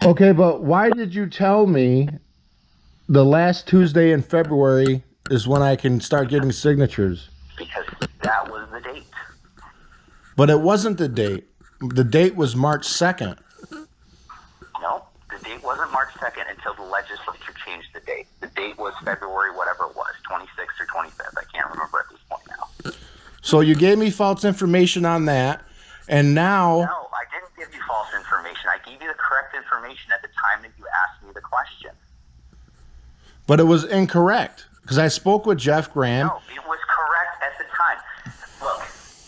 Okay, but why did you tell me the last Tuesday in February is when I can start getting signatures? Because that was the date. But it wasn't the date. The date was March 2nd. No, the date wasn't March 2nd until the legislature changed the date. The date was February, whatever it was, 26th or 25th. I can't remember at this point now. So you gave me false information on that, and now... No, I didn't give you false information. I gave you the correct information at the time that you asked me the question. But it was incorrect, because I spoke with Jeff Graham. No, it was correct at the time. Look,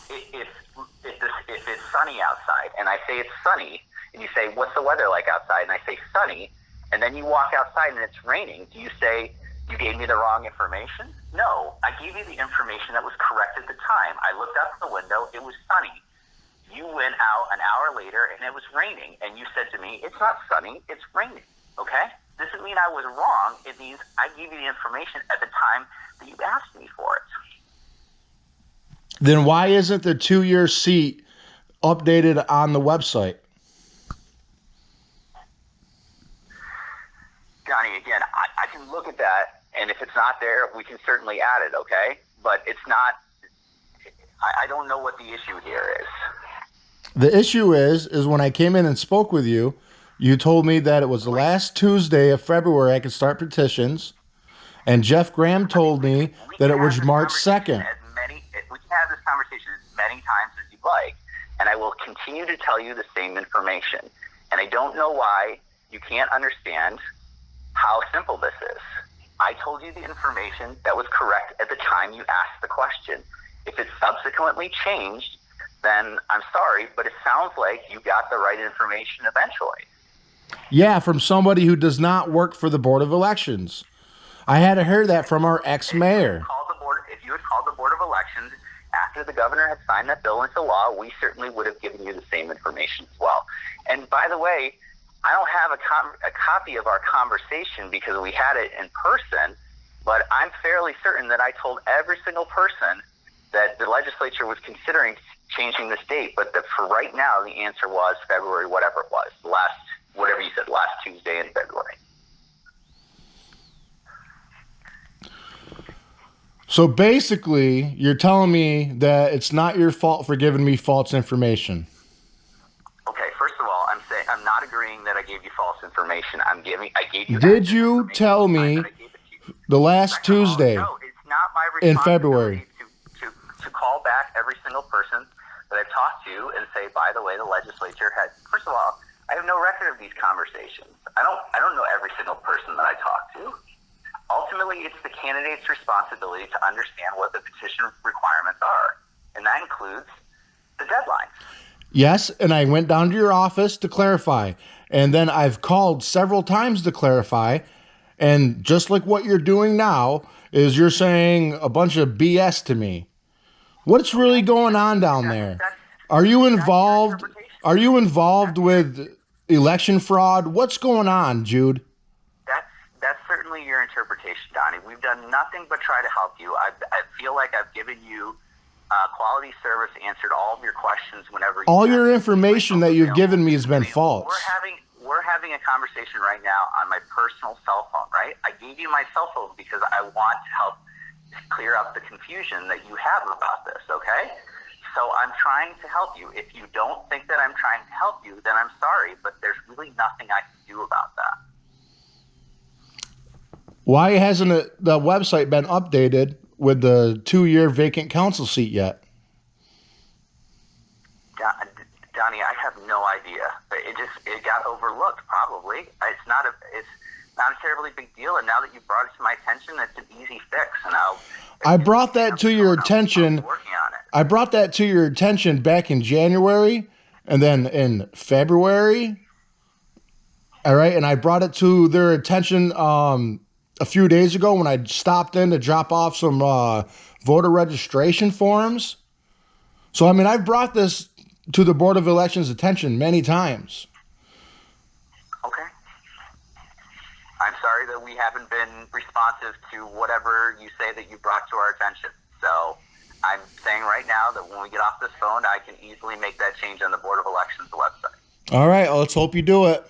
if it's sunny outside, and I say it's sunny, and you say, what's the weather like outside? And I say sunny, and then you walk outside and it's raining, do you say, you gave me the wrong information? No, I gave you the information that was correct at the time. I looked out the window, it was sunny. You went out an hour later and it was raining, and you said to me, it's not sunny, it's raining, okay? Doesn't mean I was wrong. It means I gave you the information at the time that you asked me for it. Then why isn't the 2-year seat updated on the website? Johnny, again, I can look at that, and if it's not there, we can certainly add it, okay? But it's not, I don't know what the issue here is. The issue is when I came in and spoke with you, you told me that it was the last Tuesday of February I could start petitions, and Jeff Graham told me that it was March 2nd. We can have this conversation as many times as you'd like, and I will continue to tell you the same information. And I don't know why you can't understand how simple this is. I told you the information that was correct at the time you asked the question. If it's subsequently changed, then I'm sorry, but it sounds like you got the right information eventually. Yeah, from somebody who does not work for the Board of Elections. I had to hear that from our ex-mayor. If you had called the Board of Elections after the governor had signed that bill into law, we certainly would have given you the same information as well. And by the way, I don't have a copy of our conversation because we had it in person, but I'm fairly certain that I told every single person that the legislature was considering changing this date, but that for right now, the answer was February, whatever it was, whatever you said, last Tuesday in February. So basically, you're telling me that it's not your fault for giving me false information. Okay, first of all, I'm not agreeing that I gave you false information. I gave you. Did you tell me the last Tuesday no, it's not my in February to call back every single person that I've talked to and say, by the way, the legislature had. First of all, I have no record of these conversations. I don't know every single person that I talk to. Ultimately, it's the candidate's responsibility to understand what the petition requirements are, and that includes the deadline. Yes, and I went down to your office to clarify, and then I've called several times to clarify, and just like what you're doing now is you're saying a bunch of BS to me. What's really going on down there? Are you involved? Are you involved with election fraud? What's going on, Jude? That's certainly your interpretation, Donnie. We've done nothing but try to help you. I feel like I've given you quality service, answered all of your questions whenever you all your information that you've given me has been false. We're having a conversation right now on my personal cell phone, right? I gave you my cell phone because I want to help clear up the confusion that you have about this, okay? So I'm trying to help you. If you don't think that I'm trying to help you, then I'm sorry, but there's really nothing I can do about that. Why hasn't the website been updated with the 2-year vacant council seat yet? Donnie, I have no idea. It got overlooked probably. It's not a terribly big deal, and now that you brought it to my attention, it's an easy fix. And I brought that to your attention. Working on it. I brought that to your attention back in January, and then in February. All right, and I brought it to their attention a few days ago when I stopped in to drop off some voter registration forms. So, I mean, I've brought this to the Board of Elections' attention many times. Okay. I'm sorry that we haven't been responsive to whatever you say that you brought to our attention. So I'm saying right now that when we get off this phone, I can easily make that change on the Board of Elections website. All right, let's hope you do it.